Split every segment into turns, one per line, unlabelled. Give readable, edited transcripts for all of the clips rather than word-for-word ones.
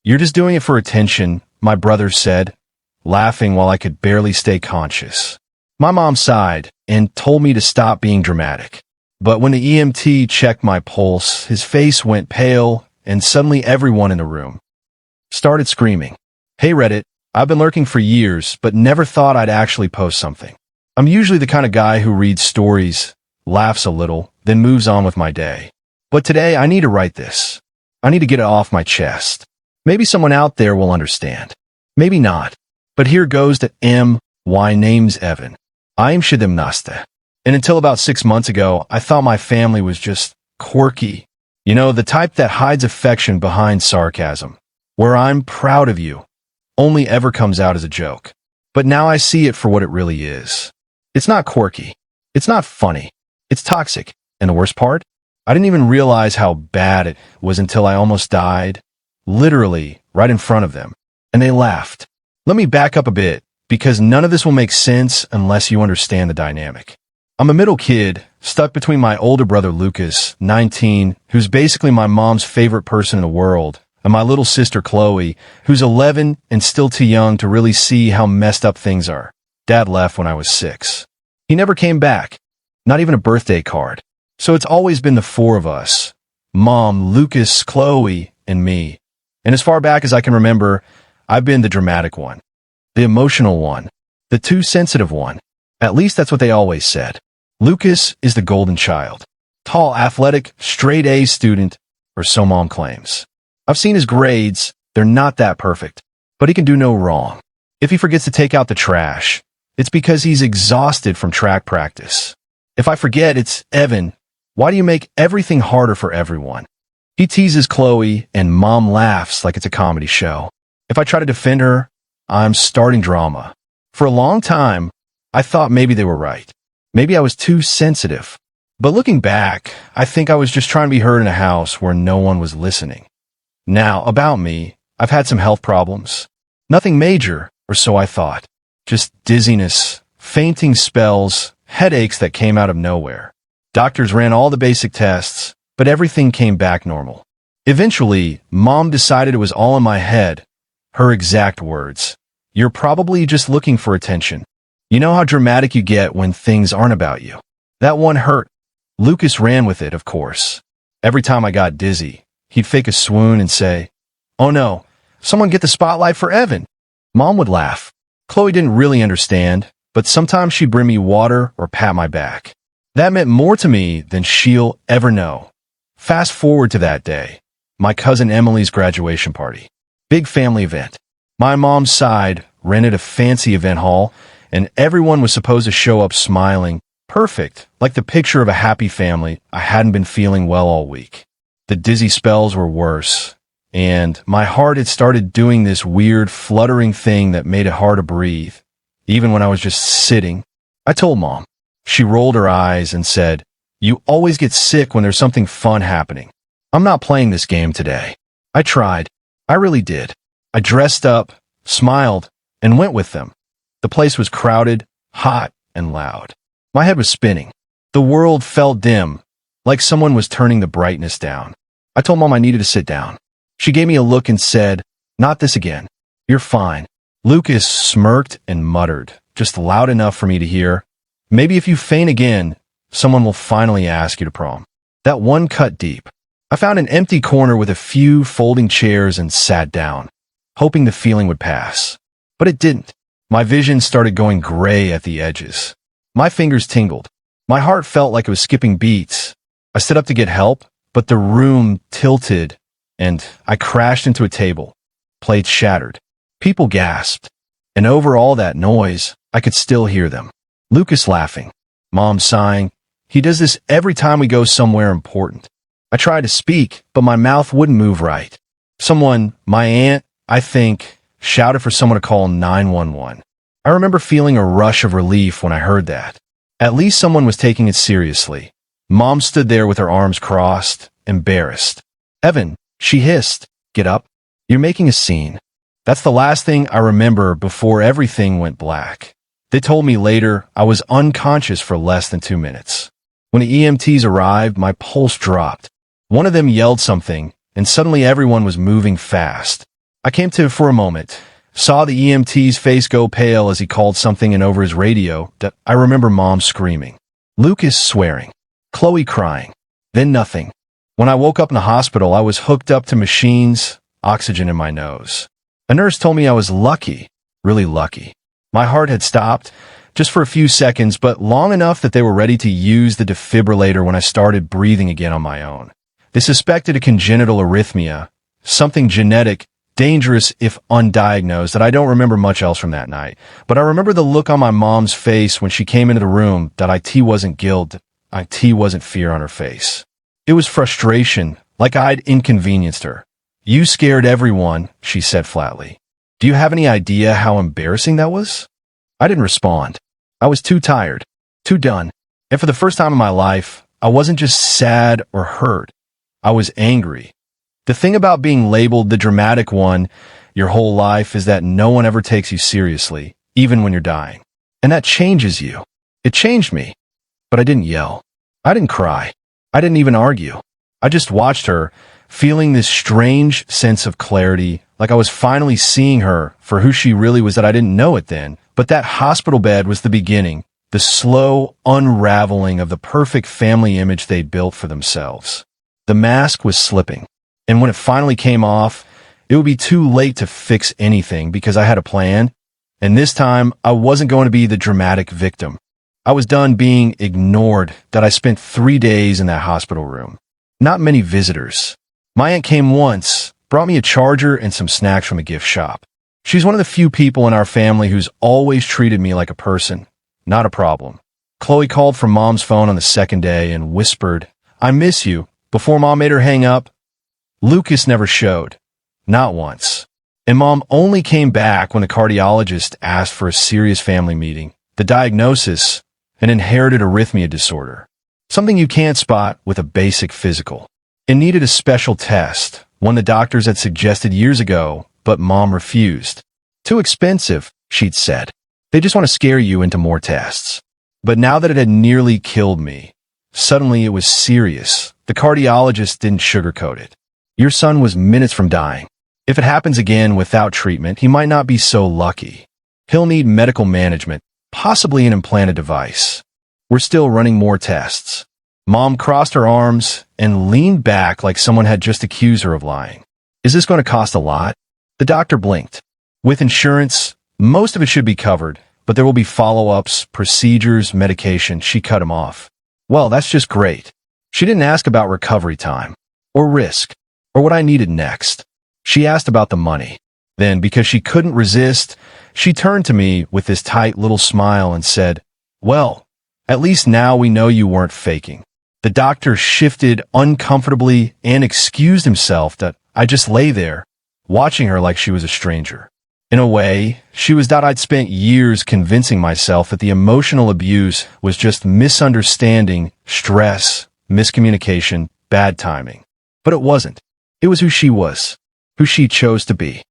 "You're just doing it for attention," my brother said, laughing while I could barely stay conscious. My mom sighed and told me to stop being dramatic. But when the EMT checked my pulse, his face went pale, and suddenly everyone in the room started screaming. "Hey Reddit, I've been lurking for years, but never thought I'd actually post something. I'm usually the kind of guy who reads stories, laughs a little, then moves on with my day. But today I need to write this. I need to get it off my chest. Maybe someone out there will understand. Maybe not. But here goes to my name's Evan. I'm Shidimnaste. And until about 6 months ago, I thought my family was just quirky. You know, the type that hides affection behind sarcasm. Where I'm proud of you only ever comes out as a joke. But now I see it for what it really is. It's not quirky. It's not funny. It's toxic. And the worst part? I didn't even realize how bad it was until I almost died. Literally, right in front of them. And they laughed. Let me back up a bit, because none of this will make sense unless you understand the dynamic. I'm a middle kid, stuck between my older brother Lucas, 19, who's basically my mom's favorite person in the world, and my little sister Chloe, who's 11 and still too young to really see how messed up things are. Dad left when I was 6. He never came back, not even a birthday card. So it's always been the 4 of us. Mom, Lucas, Chloe, and me. And as far back as I can remember, I've been the dramatic one, the emotional one, the too sensitive one. At least that's what they always said. Lucas is the golden child. Tall, athletic, straight A student, or so Mom claims. I've seen his grades. They're not that perfect, but he can do no wrong. If he forgets to take out the trash, it's because he's exhausted from track practice. If I forget, it's Evan. Why do you make everything harder for everyone? He teases Chloe, and Mom laughs like it's a comedy show. If I try to defend her, I'm starting drama. For a long time, I thought maybe they were right. Maybe I was too sensitive. But looking back, I think I was just trying to be heard in a house where no one was listening. Now, about me, I've had some health problems. Nothing major, or so I thought. Just dizziness, fainting spells, headaches that came out of nowhere. Doctors ran all the basic tests, but everything came back normal. Eventually, Mom decided it was all in my head. Her exact words. "You're probably just looking for attention. You know how dramatic you get when things aren't about you." That one hurt. Lucas ran with it, of course. Every time I got dizzy, he'd fake a swoon and say, "Oh no, someone get the spotlight for Evan." Mom would laugh. Chloe didn't really understand, but sometimes she'd bring me water or pat my back. That meant more to me than she'll ever know. Fast forward to that day, my cousin Emily's graduation party. Big family event. My mom's side rented a fancy event hall, and everyone was supposed to show up smiling, perfect, like the picture of a happy family. I hadn't been feeling well all week. The dizzy spells were worse, and my heart had started doing this weird fluttering thing that made it hard to breathe, even when I was just sitting. I told Mom. She rolled her eyes and said, "You always get sick when there's something fun happening. I'm not playing this game today." I tried. I really did. I dressed up, smiled, and went with them. The place was crowded, hot, and loud. My head was spinning. The world felt dim, like someone was turning the brightness down. I told Mom I needed to sit down. She gave me a look and said, "Not this again. You're fine." Lucas smirked and muttered, just loud enough for me to hear, "Maybe if you faint again, someone will finally ask you to prom." That one cut deep. I found an empty corner with a few folding chairs and sat down, hoping the feeling would pass. But it didn't. My vision started going gray at the edges. My fingers tingled. My heart felt like it was skipping beats. I stood up to get help, but the room tilted, and I crashed into a table. Plates shattered. People gasped. And over all that noise, I could still hear them. Lucas laughing. Mom sighing. He does this every time we go somewhere important. I tried to speak, but my mouth wouldn't move right. Someone, my aunt, I think, shouted for someone to call 911. I remember feeling a rush of relief when I heard that. At least someone was taking it seriously. Mom stood there with her arms crossed, embarrassed. "Evan," she hissed, "get up. You're making a scene." That's the last thing I remember before everything went black. They told me later I was unconscious for less than 2 minutes. When the EMTs arrived, my pulse dropped. One of them yelled something, and suddenly everyone was moving fast. I came to for a moment, saw the EMT's face go pale as he called something in over his radio. I remember Mom screaming, Lucas swearing, Chloe crying, then nothing. When I woke up in the hospital, I was hooked up to machines, oxygen in my nose. A nurse told me I was lucky, really lucky. My heart had stopped, just for a few seconds, but long enough that they were ready to use the defibrillator when I started breathing again on my own. They suspected a congenital arrhythmia, something genetic, dangerous if undiagnosed, that I don't remember much else from that night. But I remember the look on my mom's face when she came into the room, that IT wasn't guilt, IT wasn't fear on her face. It was frustration, like I'd inconvenienced her. You scared everyone, she said flatly. Do you have any idea how embarrassing that was? I didn't respond. I was too tired, too done. And for the first time in my life, I wasn't just sad or hurt. I was angry. The thing about being labeled the dramatic one your whole life is that no one ever takes you seriously, even when you're dying. And that changes you. It changed me. But I didn't yell. I didn't cry. I didn't even argue. I just watched her, feeling this strange sense of clarity, like I was finally seeing her for who she really was, that I didn't know it then. But that hospital bed was the beginning, the slow unraveling of the perfect family image they'd built for themselves. The mask was slipping, and when it finally came off, it would be too late to fix anything because I had a plan, and this time I wasn't going to be the dramatic victim. I was done being ignored. That I spent 3 days in that hospital room. Not many visitors. My aunt came once, brought me a charger and some snacks from a gift shop. She's one of the few people in our family who's always treated me like a person, not a problem. Chloe called from Mom's phone on the second day and whispered, I miss you, before Mom made her hang up. Lucas never showed. Not once. And Mom only came back when the cardiologist asked for a serious family meeting. The diagnosis, an inherited arrhythmia disorder. Something you can't spot with a basic physical. It needed a special test, one the doctors had suggested years ago, but Mom refused. Too expensive, she'd said. They just want to scare you into more tests. But now that it had nearly killed me, suddenly it was serious. The cardiologist didn't sugarcoat it. Your son was minutes from dying. If it happens again without treatment, he might not be so lucky. He'll need medical management, possibly an implanted device. We're still running more tests. Mom crossed her arms and leaned back like someone had just accused her of lying. Is this going to cost a lot? The doctor blinked. With insurance, most of it should be covered, but there will be follow-ups, procedures, medication. She cut him off. Well, that's just great. She didn't ask about recovery time, or risk, or what I needed next. She asked about the money. Then, because she couldn't resist, she turned to me with this tight little smile and said, well, at least now we know you weren't faking. The doctor shifted uncomfortably and excused himself. That I just lay there, watching her like she was a stranger. In a way, she was that I'd spent years convincing myself that the emotional abuse was just misunderstanding, stress, miscommunication, bad timing. But it wasn't. It was who she was, who she chose to be.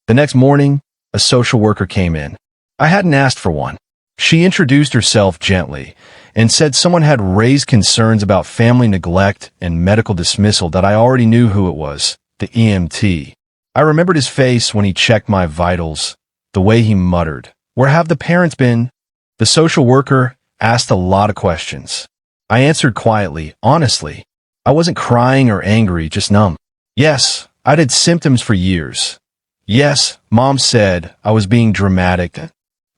The next morning, a social worker came in. I hadn't asked for one. She introduced herself gently and said someone had raised concerns about family neglect and medical dismissal. That I already knew who it was, the EMT. I remembered his face when he checked my vitals, the way he muttered, where have the parents been? The social worker asked a lot of questions. I answered quietly, honestly. I wasn't crying or angry, just numb. Yes, I'd had symptoms for years. Yes, Mom said I was being dramatic.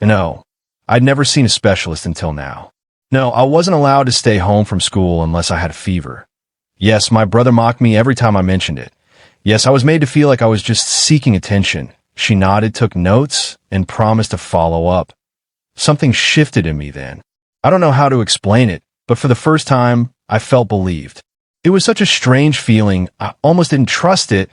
No, I'd never seen a specialist until now. No, I wasn't allowed to stay home from school unless I had a fever. Yes, my brother mocked me every time I mentioned it. Yes, I was made to feel like I was just seeking attention. She nodded, took notes, and promised to follow up. Something shifted in me then. I don't know how to explain it, but for the first time, I felt believed. It was such a strange feeling, I almost didn't trust it,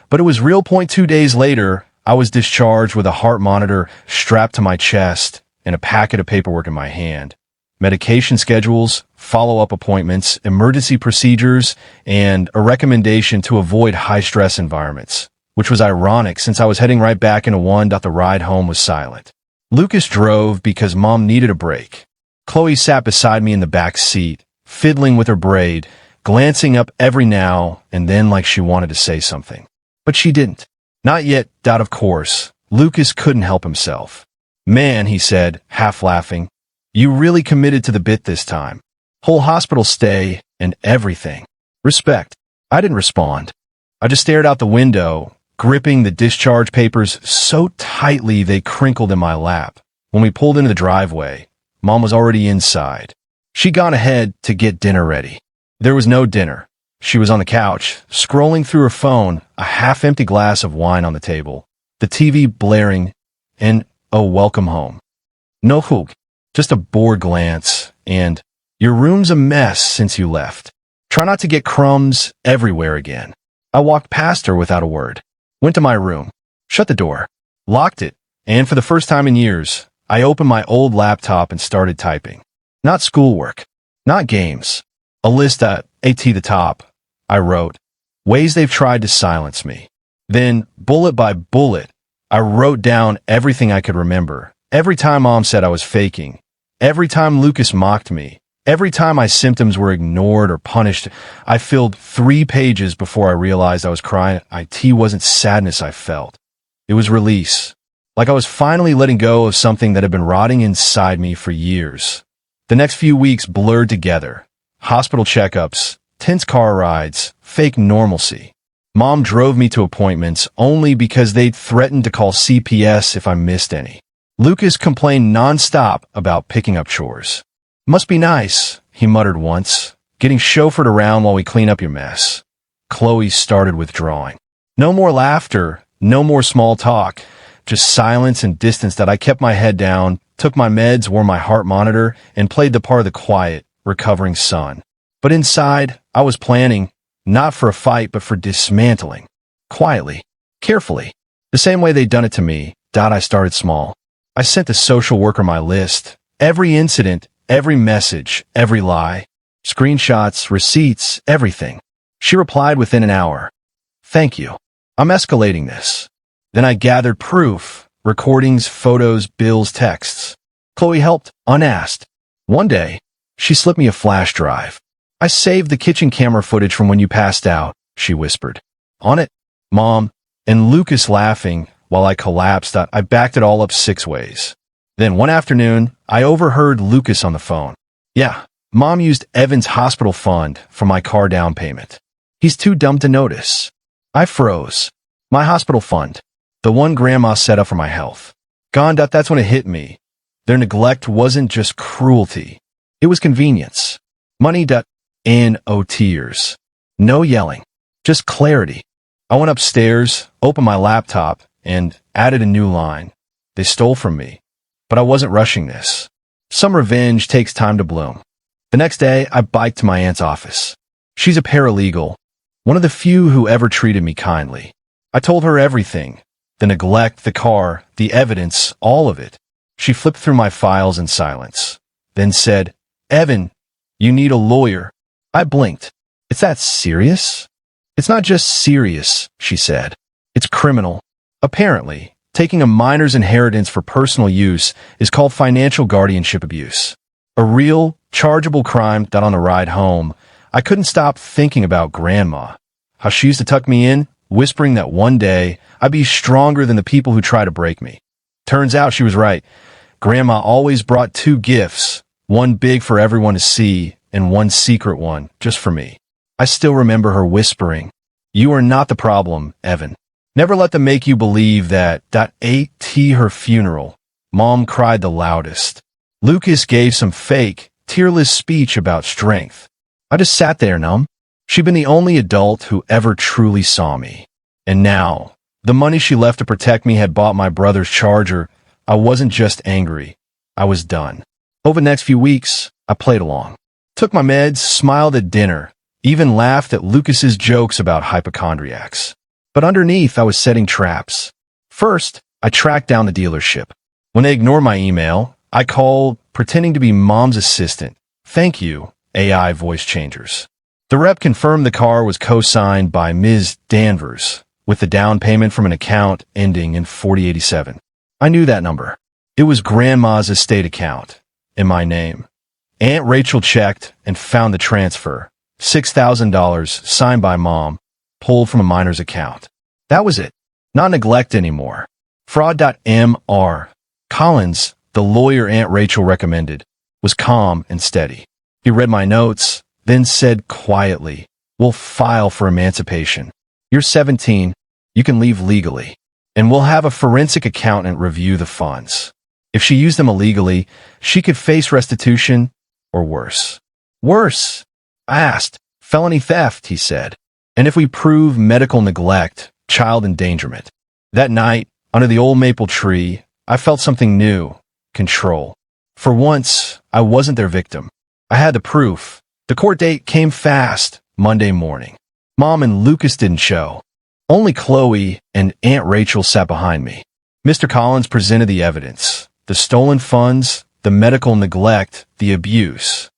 but it was real. 2 days later, I was discharged with a heart monitor strapped to my chest and a packet of paperwork in my hand. Medication schedules, follow-up appointments, emergency procedures, and a recommendation to avoid high-stress environments, which was ironic since I was heading right back into one. The ride home was silent. Lucas drove because Mom needed a break. Chloe sat beside me in the back seat, fiddling with her braid, glancing up every now and then like she wanted to say something. But she didn't. Not yet, of course. Lucas couldn't help himself. Man, he said, half laughing, you really committed to the bit this time. Whole hospital stay and everything. Respect. I didn't respond. I just stared out the window, gripping the discharge papers so tightly they crinkled in my lap. When we pulled into the driveway, Mom was already inside. She'd gone ahead to get dinner ready. There was no dinner. She was on the couch, scrolling through her phone, a half-empty glass of wine on the table, the TV blaring, and, oh, welcome home. No hook, just a bored glance, and, your room's a mess since you left. Try not to get crumbs everywhere again. I walked past her without a word, went to my room, shut the door, locked it, and for the first time in years, I opened my old laptop and started typing. Not schoolwork, not games. A list at the top. I wrote, ways they've tried to silence me. Then, bullet by bullet, I wrote down everything I could remember. Every time Mom said I was faking. Every time Lucas mocked me. Every time my symptoms were ignored or punished. I filled 3 pages before I realized I was crying. It wasn't sadness I felt. It was release. Like I was finally letting go of something that had been rotting inside me for years. The next few weeks blurred together. Hospital checkups, tense car rides, fake normalcy. Mom drove me to appointments only because they'd threatened to call CPS if I missed any. Lucas complained nonstop about picking up chores. Must be nice, he muttered once, getting chauffeured around while we clean up your mess. Chloe started withdrawing. No more laughter, no more small talk, just silence and distance that I kept my head down, took my meds, wore my heart monitor, and played the part of the quiet, recovering son. But inside, I was planning, not for a fight, but for dismantling. Quietly, carefully. The same way they'd done it to me. I started small. I sent the social worker my list. Every incident, every message, every lie. Screenshots, receipts, everything. She replied within an hour. Thank you. I'm escalating this. Then I gathered proof. Recordings, photos, bills, texts. Chloe helped, unasked. One day, she slipped me a flash drive. I saved the kitchen camera footage from when you passed out, she whispered. On it, Mom, and Lucas laughing while I collapsed. I backed it all up 6 ways. Then one afternoon, I overheard Lucas on the phone. Yeah, Mom used Evan's hospital fund for my car down payment. He's too dumb to notice. I froze. My hospital fund. The one Grandma set up for my health. Gone. That's when it hit me. Their neglect wasn't just cruelty. It was convenience. Money. No tears. No yelling. Just clarity. I went upstairs, opened my laptop, and added a new line. They stole from me. But I wasn't rushing this. Some revenge takes time to bloom. The next day, I biked to my aunt's office. She's a paralegal, one of the few who ever treated me kindly. I told her everything. The neglect, the car, the evidence, all of it. She flipped through my files in silence, then said, Evan, you need a lawyer. I blinked. It's that serious? It's not just serious, she said. It's criminal. Apparently, taking a minor's inheritance for personal use is called financial guardianship abuse. A real, chargeable crime. On the ride home, I couldn't stop thinking about Grandma. How she used to tuck me in, whispering that one day I'd be stronger than the people who try to break me. Turns out she was right. Grandma always brought 2 gifts, one big for everyone to see and one secret one just for me. I still remember her whispering, you are not the problem, Evan. Never let them make you believe that. At her funeral, Mom cried the loudest. Lucas gave some fake, tearless speech about strength. I just sat there numb. She'd been the only adult who ever truly saw me. And now, the money she left to protect me had bought my brother's charger. I wasn't just angry. I was done. Over the next few weeks, I played along. Took my meds, smiled at dinner, even laughed at Lucas's jokes about hypochondriacs. But underneath, I was setting traps. First, I tracked down the dealership. When they ignored my email, I called, pretending to be Mom's assistant. Thank you, AI voice changers. The rep confirmed the car was co-signed by Ms. Danvers, with the down payment from an account ending in 4087. I knew that number. It was Grandma's estate account, in my name. Aunt Rachel checked and found the transfer. $6,000, signed by Mom, pulled from a minor's account. That was it. Not neglect anymore. Fraud.mr. Collins, the lawyer Aunt Rachel recommended, was calm and steady. He read my notes, then said quietly, "We'll file for emancipation. You're 17, you can leave legally, and we'll have a forensic accountant review the funds. If she used them illegally, she could face restitution or worse." "Worse?" I asked. "Felony theft," he said. "And if we prove medical neglect, child endangerment." That night, under the old maple tree, I felt something new: control. For once, I wasn't their victim. I had the proof. The court date came fast, Monday morning. Mom and Lucas didn't show. Only Chloe and Aunt Rachel sat behind me. Mr. Collins presented the evidence: the stolen funds, the medical neglect, the abuse.